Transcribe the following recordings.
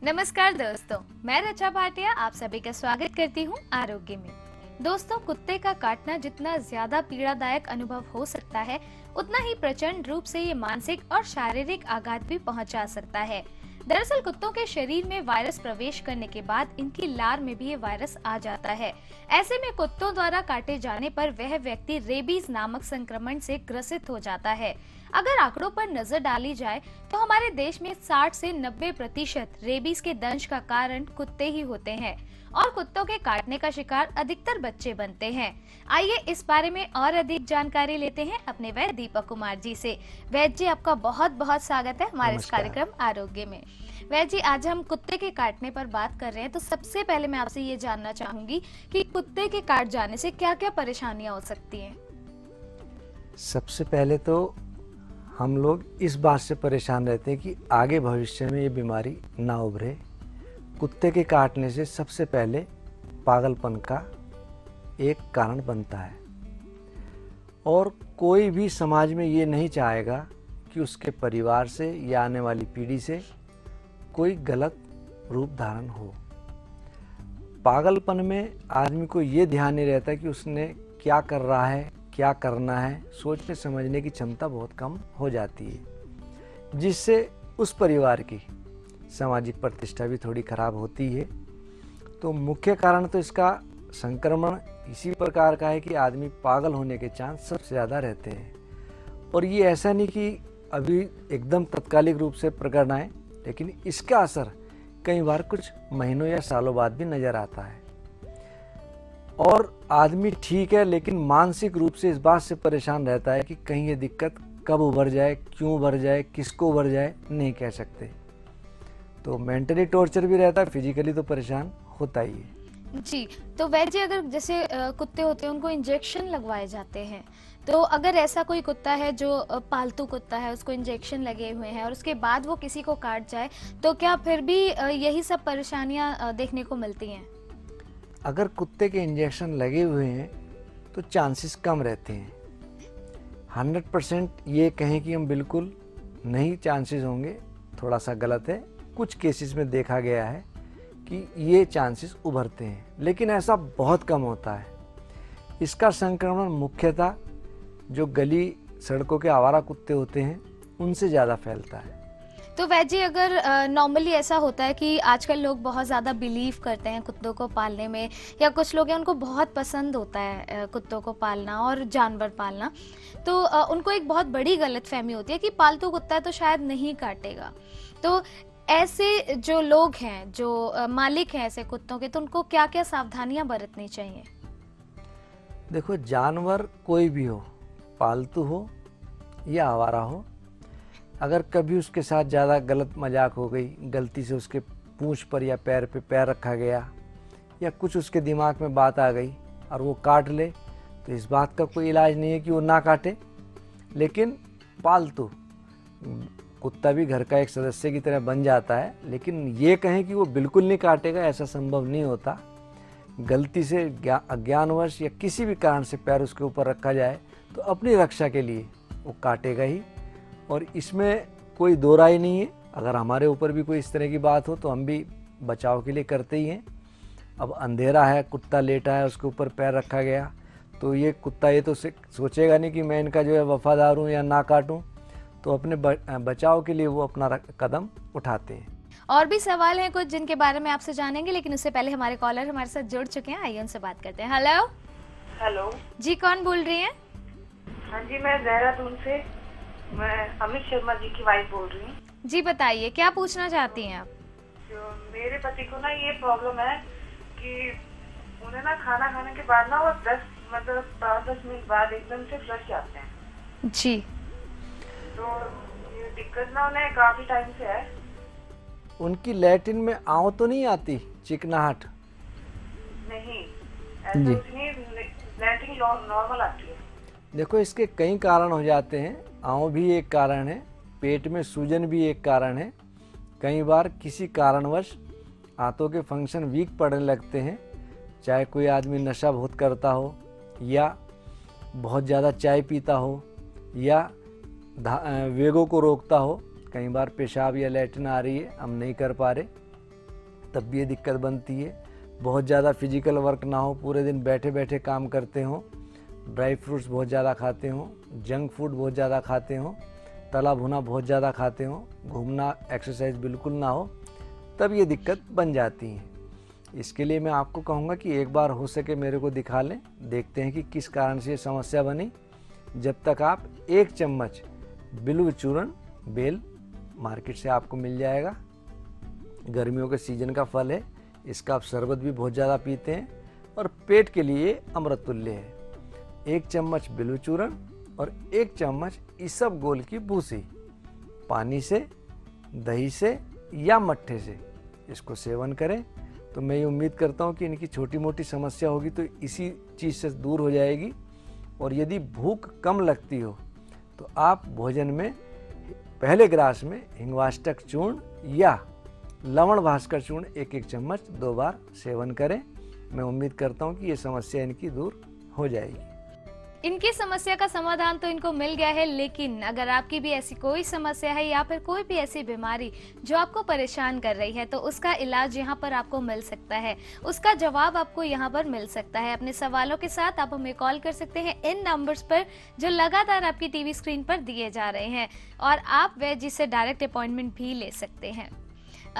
नमस्कार दोस्तों, मैं रचा भाटिया आप सभी का स्वागत करती हूँ आरोग्य में। दोस्तों, कुत्ते का काटना जितना ज्यादा पीड़ादायक अनुभव हो सकता है, उतना ही प्रचंड रूप से ये मानसिक और शारीरिक आघात भी पहुंचा सकता है। दरअसल कुत्तों के शरीर में वायरस प्रवेश करने के बाद इनकी लार में भी ये वायरस आ जाता है। ऐसे में कुत्तों द्वारा काटे जाने पर वह व्यक्ति रेबीज नामक संक्रमण से ग्रसित हो जाता है। अगर आंकड़ों पर नजर डाली जाए तो हमारे देश में 60 से 90% रेबीज के दंश का कारण कुत्ते ही होते हैं और कुत्तों के काटने का शिकार अधिकतर बच्चे बनते हैं। आइए इस बारे में और अधिक जानकारी लेते हैं अपने वैद्य दीपक कुमार जी से। वैद्य जी, आपका बहुत बहुत स्वागत है हमारे इस कार्यक्रम आरोग्य में। वैद्य जी, आज हम कुत्ते के काटने पर बात कर रहे हैं, तो सबसे पहले मैं आपसे ये जानना चाहूंगी कि कुत्ते के काट जाने से क्या क्या परेशानियां हो सकती हैं। सबसे पहले तो हम लोग इस बात से परेशान रहते हैं कि आगे भविष्य में ये बीमारी ना उभरे। कुत्ते के काटने से सबसे पहले पागलपन का एक कारण बनता है और कोई भी समाज में ये नहीं चाहेगा कि उसके परिवार से या आने वाली पीढ़ी से कोई गलत रूप धारण हो। पागलपन में आदमी को ये ध्यान नहीं रहता कि उसने क्या कर रहा है, क्या करना है, सोचने समझने की क्षमता बहुत कम हो जाती है, जिससे उस परिवार की सामाजिक प्रतिष्ठा भी थोड़ी खराब होती है। तो मुख्य कारण तो इसका संक्रमण इसी प्रकार का है कि आदमी पागल होने के चांस सबसे ज़्यादा रहते हैं। और ये ऐसा नहीं कि अभी एकदम तत्कालिक रूप से प्रकट आए, लेकिन इसका असर कई बार कुछ महीनों या सालों बाद भी नज़र आता है। और आदमी ठीक है, लेकिन मानसिक रूप से इस बात से परेशान रहता है कि कहीं ये दिक्कत कब उभर जाए, क्यों उभर जाए, किसको उभर जाए, नहीं कह सकते। तो मेंटली टॉर्चर भी रहता है, फिजिकली तो परेशान होता ही है। जी, तो वैसे अगर जैसे कुत्ते होते हैं उनको इंजेक्शन लगवाए जाते हैं, तो अगर ऐसा कोई कुत्ता है जो पालतू कुत्ता है, उसको इंजेक्शन लगे हुए हैं और उसके बाद वो किसी को काट जाए, तो क्या फिर भी यही सब परेशानियां देखने को मिलती हैं? अगर कुत्ते के इंजेक्शन लगे हुए हैं तो चांसेस कम रहते हैं। 100% ये कहें कि हम बिल्कुल नहीं चांसेस होंगे, थोड़ा सा गलत है। कुछ केसेस में देखा गया है कि ये चांसेस उभरते हैं, लेकिन ऐसा बहुत कम होता है। इसका संक्रमण मुख्यतः जो गली सड़कों के आवारा कुत्ते होते हैं उनसे ज़्यादा फैलता है। तो वैसे अगर नॉर्मली ऐसा होता है कि आजकल लोग बहुत ज़्यादा बिलीव करते हैं कुत्तों को पालने में, या कुछ लोग हैं उनको बहुत पसंद होता है कुत्तों को पालना और जानवर पालना, तो उनको एक बहुत बड़ी गलतफहमी होती है कि पालतू कुत्ता तो शायद नहीं काटेगा। तो ऐसे जो लोग हैं, जो मालिक हैं ऐसे कुत्तों के, तो उनको क्या क्या सावधानियां बरतनी चाहिए? देखो, जानवर कोई भी हो, पालतू हो या आवारा हो, अगर कभी उसके साथ ज़्यादा गलत मजाक हो गई, गलती से उसके पूंछ पर या पैर पे पैर रखा गया, या कुछ उसके दिमाग में बात आ गई और वो काट ले, तो इस बात का कोई इलाज नहीं है कि वो ना काटे। लेकिन पालतू कुत्ता भी घर का एक सदस्य की तरह बन जाता है, लेकिन ये कहें कि वो बिल्कुल नहीं काटेगा, ऐसा संभव नहीं होता। गलती से अज्ञानवश या किसी भी कारण से पैर उसके ऊपर रखा जाए तो अपनी रक्षा के लिए वो काटेगा ही, और इसमें कोई दो राय नहीं है। अगर हमारे ऊपर भी कोई इस तरह की बात हो तो हम भी बचाव के लिए करते ही हैं। अब अंधेरा है, कुत्ता लेटा है, उसके ऊपर पैर रखा गया, तो ये कुत्ता ये तो सोचेगा नहीं कि मैं इनका जो है वफादार हूँ या ना काटूँ, तो अपने बचाव के लिए वो अपना कदम उठाते हैं। और भी सवाल हैं कुछ जिनके बारे में आपसे जानेंगे, लेकिन उससे पहले हमारे कॉलर हमारे साथ जुड़ चुके हैं, आइए उनसे बात करते हैं। हेलो। हेलो जी, कौन बोल रही हैं? हाँ जी, मैं देहरादून से, मैं अमित शर्मा जी की वाइफ बोल रही हूँ। जी बताइए, क्या पूछना चाहती हैं आप? जो मेरे पति को ना ये प्रॉब्लम है कि उन्हें ना खाना खाने के बाद ना वो 5-10 मिनट बाद एकदम से फ्लश जाते हैं। जी। तो ये दिक्कत ना उन्हें काफी टाइम से है। उनकी लैट्रिन में आंव तो नहीं आती, चिकनाहट? नहीं, ऐसा कुछ नहीं, लैट्रिन नॉर्मल आती है। देखो, इसके कई कारण हो जाते हैं। आंव भी एक कारण है, पेट में सूजन भी एक कारण है। कई बार किसी कारणवश आंतों के फंक्शन वीक पड़ने लगते हैं, चाहे कोई आदमी नशा बहुत करता हो, या बहुत ज़्यादा चाय पीता हो, या वेगों को रोकता हो। कई बार पेशाब या लैट्रिन आ रही है, हम नहीं कर पा रहे, तब भी ये दिक्कत बनती है। बहुत ज़्यादा फिजिकल वर्क ना हो, पूरे दिन बैठे बैठे काम करते हो, ड्राई फ्रूट्स बहुत ज़्यादा खाते हो, जंक फूड बहुत ज़्यादा खाते हो, तला भुना बहुत ज़्यादा खाते हो, घूमना एक्सरसाइज बिल्कुल ना हो, तब ये दिक्कत बन जाती है। इसके लिए मैं आपको कहूँगा कि एक बार हो सके मेरे को दिखा लें, देखते हैं कि किस कारण से ये समस्या बनी। जब तक आप 1 चम्मच बिल्व चूर्ण बेल मार्केट से आपको मिल जाएगा, गर्मियों के सीजन का फल है, इसका आप शरबत भी बहुत ज़्यादा पीते हैं और पेट के लिए अमृत तुल्य है। 1 चम्मच बिल्व चूर्ण और 1 चम्मच इसबगोल की भूसी, पानी से, दही से या मट्ठे से इसको सेवन करें तो मैं ये उम्मीद करता हूँ कि इनकी छोटी मोटी समस्या होगी तो इसी चीज़ से दूर हो जाएगी। और यदि भूख कम लगती हो तो आप भोजन में पहले ग्रास में हिंगवाष्टक चूर्ण या लवण भास्कर चूर्ण 1-1 चम्मच 2 बार सेवन करें। मैं उम्मीद करता हूँ कि ये समस्या इनकी दूर हो जाएगी। इनकी समस्या का समाधान तो इनको मिल गया है, लेकिन अगर आपकी भी ऐसी कोई समस्या है या फिर कोई भी ऐसी बीमारी जो आपको परेशान कर रही है तो उसका इलाज यहाँ पर आपको मिल सकता है, उसका जवाब आपको यहाँ पर मिल सकता है। अपने सवालों के साथ आप हमें कॉल कर सकते हैं इन नंबर्स पर जो लगातार आपकी टीवी स्क्रीन पर दिए जा रहे हैं, और आप वैद्य जी से डायरेक्ट अपॉइंटमेंट भी ले सकते हैं।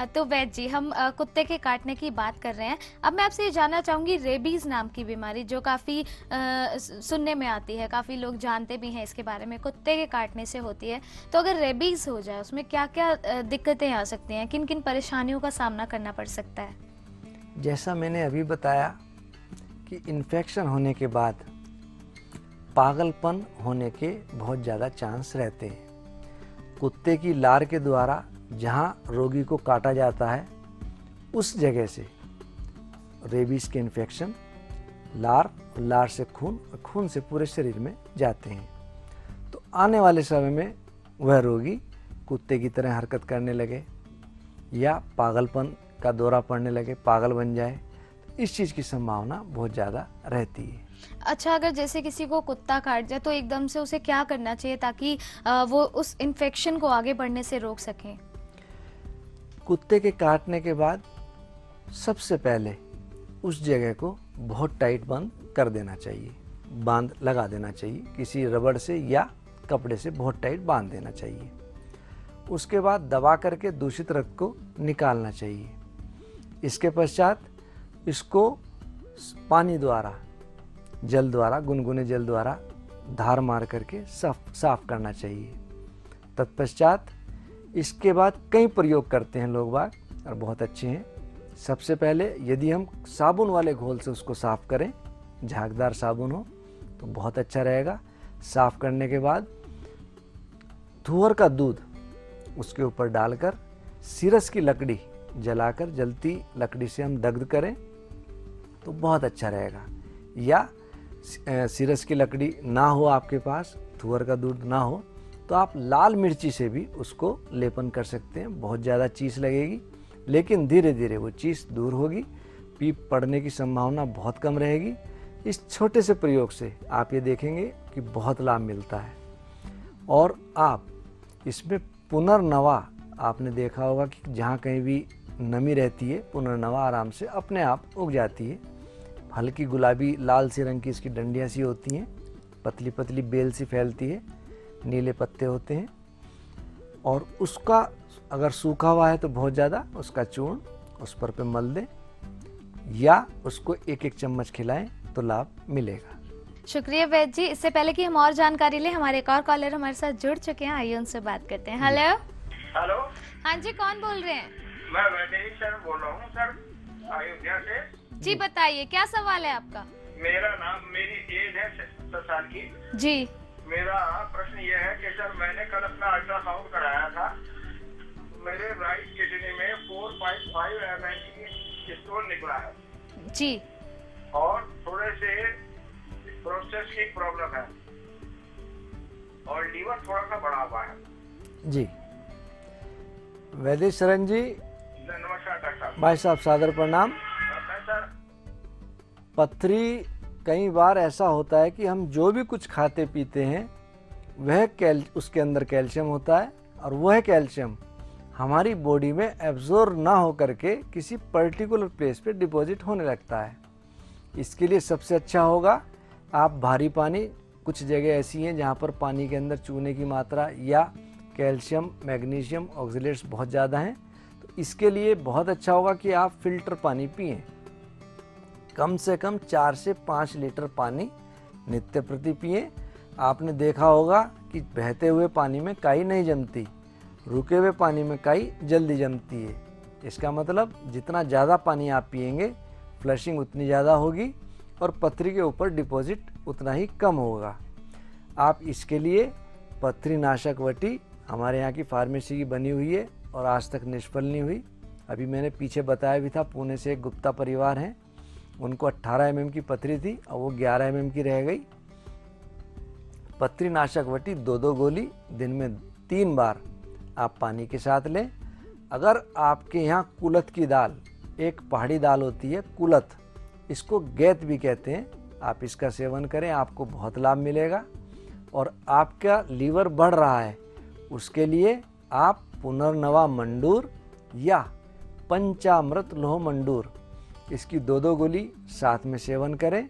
तो वैद्य जी, हम कुत्ते के काटने की बात कर रहे हैं। अब मैं आपसे ये जानना चाहूँगी, रेबीज नाम की बीमारी जो काफ़ी सुनने में आती है, काफ़ी लोग जानते भी हैं इसके बारे में, कुत्ते के काटने से होती है, तो अगर रेबीज हो जाए उसमें क्या क्या दिक्कतें आ सकती हैं, किन किन परेशानियों का सामना करना पड़ सकता है? जैसा मैंने अभी बताया कि इन्फेक्शन होने के बाद पागलपन होने के बहुत ज़्यादा चांस रहते हैं। कुत्ते की लार के द्वारा जहाँ रोगी को काटा जाता है उस जगह से रेबीज के इन्फेक्शन लार से खून से पूरे शरीर में जाते हैं। तो आने वाले समय में वह रोगी कुत्ते की तरह हरकत करने लगे या पागलपन का दौरा पड़ने लगे, पागल बन जाए, तो इस चीज़ की संभावना बहुत ज़्यादा रहती है। अच्छा, अगर जैसे किसी को कुत्ता काट जाए तो एकदम से उसे क्या करना चाहिए ताकि वो उस इन्फेक्शन को आगे बढ़ने से रोक सकें? कुत्ते के काटने के बाद सबसे पहले उस जगह को बहुत टाइट बंद कर देना चाहिए, बांध लगा देना चाहिए, किसी रबड़ से या कपड़े से बहुत टाइट बांध देना चाहिए। उसके बाद दबा करके दूषित रक्त को निकालना चाहिए। इसके पश्चात इसको पानी द्वारा, जल द्वारा, गुनगुने जल द्वारा धार मार करके साफ करना चाहिए। तत्पश्चात इसके बाद कई प्रयोग करते हैं लोग बाग और बहुत अच्छे हैं। सबसे पहले यदि हम साबुन वाले घोल से उसको साफ़ करें, झागदार साबुन हो तो बहुत अच्छा रहेगा। साफ़ करने के बाद थुअर का दूध उसके ऊपर डालकर सिरस की लकड़ी जलाकर, जलती लकड़ी से हम दग्ध करें तो बहुत अच्छा रहेगा। या सिरस की लकड़ी ना हो आपके पास, थुअर का दूध ना हो, तो आप लाल मिर्ची से भी उसको लेपन कर सकते हैं। बहुत ज़्यादा चीस लगेगी लेकिन धीरे धीरे वो चीस दूर होगी, पीप पड़ने की संभावना बहुत कम रहेगी। इस छोटे से प्रयोग से आप ये देखेंगे कि बहुत लाभ मिलता है। और आप इसमें पुनर्नवा, आपने देखा होगा कि जहाँ कहीं भी नमी रहती है पुनर्नवा आराम से अपने आप उग जाती है। हल्की गुलाबी लाल सी रंग की इसकी डंडियाँ सी होती हैं, पतली पतली बेल सी फैलती है, नीले पत्ते होते हैं। और उसका अगर सूखा हुआ है तो बहुत ज़्यादा उसका चूर्ण उस पर मल दें या उसको 1-1 चम्मच खिलाएं तो लाभ मिलेगा। शुक्रिया वैद्य जी। इससे पहले कि हम और जानकारी लें, हमारे एक और कॉलर हमारे साथ जुड़ चुके हैं, आइए उनसे बात करते हैं। हेलो हेलो, हाँ जी, कौन बोल रहे हैं? मैं वैदेही सर बोल रहा हूँ सर, अयोध्या से। जी बताइए, क्या सवाल है आपका? मेरी एज है 70 साल की जी। मेरा प्रश्न ये है कि सर मैंने कल अपना अल्ट्रासाउंड कराया था, मेरे राइट किडनी में 4.5 mm की स्टोन निकला है जी, और थोड़े से प्रोस्टेट की प्रॉब्लम है और लीवर थोड़ा सा बढ़ा हुआ है। जी, वैदेश शरण जी, नमस्कार डॉक्टर साहब। भाई साहब सादर प्रणाम। सर, पथरी कई बार ऐसा होता है कि हम जो भी कुछ खाते पीते हैं वह उसके अंदर कैल्शियम होता है और वह कैल्शियम हमारी बॉडी में एब्जॉर्ब ना हो करके किसी पर्टिकुलर प्लेस पे डिपॉजिट होने लगता है। इसके लिए सबसे अच्छा होगा आप भारी पानी, कुछ जगह ऐसी हैं जहाँ पर पानी के अंदर चूने की मात्रा या कैल्शियम, मैग्नीशियम, ऑक्सलेट्स बहुत ज़्यादा हैं, तो इसके लिए बहुत अच्छा होगा कि आप फिल्टर पानी पिएं। कम से कम 4 से 5 लीटर पानी नित्य प्रति पिएं। आपने देखा होगा कि बहते हुए पानी में काई नहीं जमती, रुके हुए पानी में काई जल्दी जमती है। इसका मतलब जितना ज़्यादा पानी आप पिएंगे फ्लशिंग उतनी ज़्यादा होगी और पथरी के ऊपर डिपॉजिट उतना ही कम होगा। आप इसके लिए पथरी नाशक वटी हमारे यहाँ की फार्मेसी की बनी हुई है और आज तक निष्फल नहीं हुई। अभी मैंने पीछे बताया भी था, पुणे से एक गुप्ता परिवार हैं, उनको 18 mm की पथरी थी और वो 11 mm की रह गई। पथरी नाशक वटी 2-2 गोली दिन में 3 बार आप पानी के साथ लें। अगर आपके यहाँ कुलथ की दाल, एक पहाड़ी दाल होती है कुलथ, इसको गैत भी कहते हैं, आप इसका सेवन करें, आपको बहुत लाभ मिलेगा। और आपका लीवर बढ़ रहा है उसके लिए आप पुनर्नवा मंडूर या पंचामृत लोह मंडूर, इसकी 2-2 गोली साथ में सेवन करें।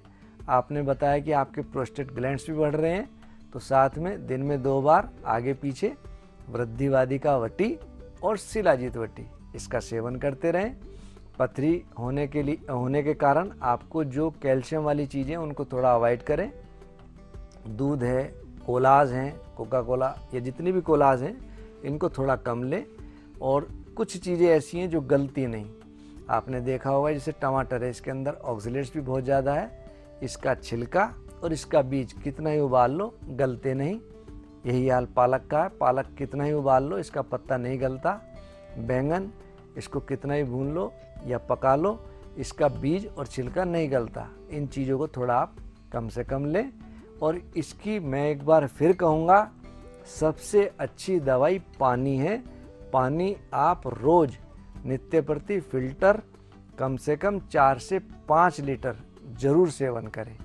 आपने बताया कि आपके प्रोस्टेट ग्लैंड्स भी बढ़ रहे हैं, तो साथ में दिन में 2 बार आगे पीछे वृद्धिवादी का वटी और शिलाजीत वटी इसका सेवन करते रहें। पथरी होने के कारण आपको जो कैल्शियम वाली चीज़ें उनको थोड़ा अवॉइड करें। दूध है, कोलाज हैं, कोका कोला या जितनी भी कोलाज हैं इनको थोड़ा कम लें। और कुछ चीज़ें ऐसी हैं जो गलती नहीं, आपने देखा होगा जैसे टमाटर है, इसके अंदर ऑक्सलेट्स भी बहुत ज़्यादा है, इसका छिलका और इसका बीज कितना ही उबाल लो गलते नहीं। यही हाल पालक का है, पालक कितना ही उबाल लो इसका पत्ता नहीं गलता। बैंगन, इसको कितना ही भून लो या पका लो, इसका बीज और छिलका नहीं गलता। इन चीज़ों को थोड़ा आप कम से कम लें। और इसकी मैं एक बार फिर कहूँगा, सबसे अच्छी दवाई पानी है। पानी आप रोज़ नित्य प्रति फिल्टर कम से कम 4 से 5 लीटर जरूर सेवन करें।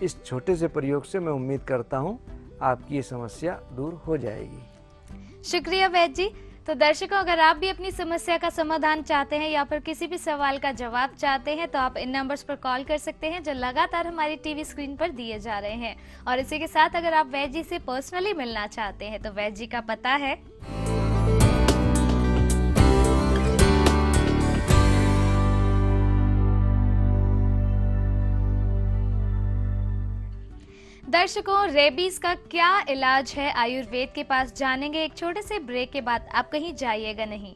इस छोटे से प्रयोग से मैं उम्मीद करता हूँ आपकी ये समस्या दूर हो जाएगी। शुक्रिया वैद्य जी। तो दर्शकों, अगर आप भी अपनी समस्या का समाधान चाहते हैं या फिर किसी भी सवाल का जवाब चाहते हैं तो आप इन नंबर्स पर कॉल कर सकते हैं जो लगातार हमारी टीवी स्क्रीन पर दिए जा रहे हैं। और इसी के साथ अगर आप वैद्य जी से पर्सनली मिलना चाहते हैं तो वैद्य जी का पता है दर्शकों, रेबीज का क्या इलाज है आयुर्वेद के पास जानेंगे एक छोटे से ब्रेक के बाद। आप कहीं जाइएगा नहीं।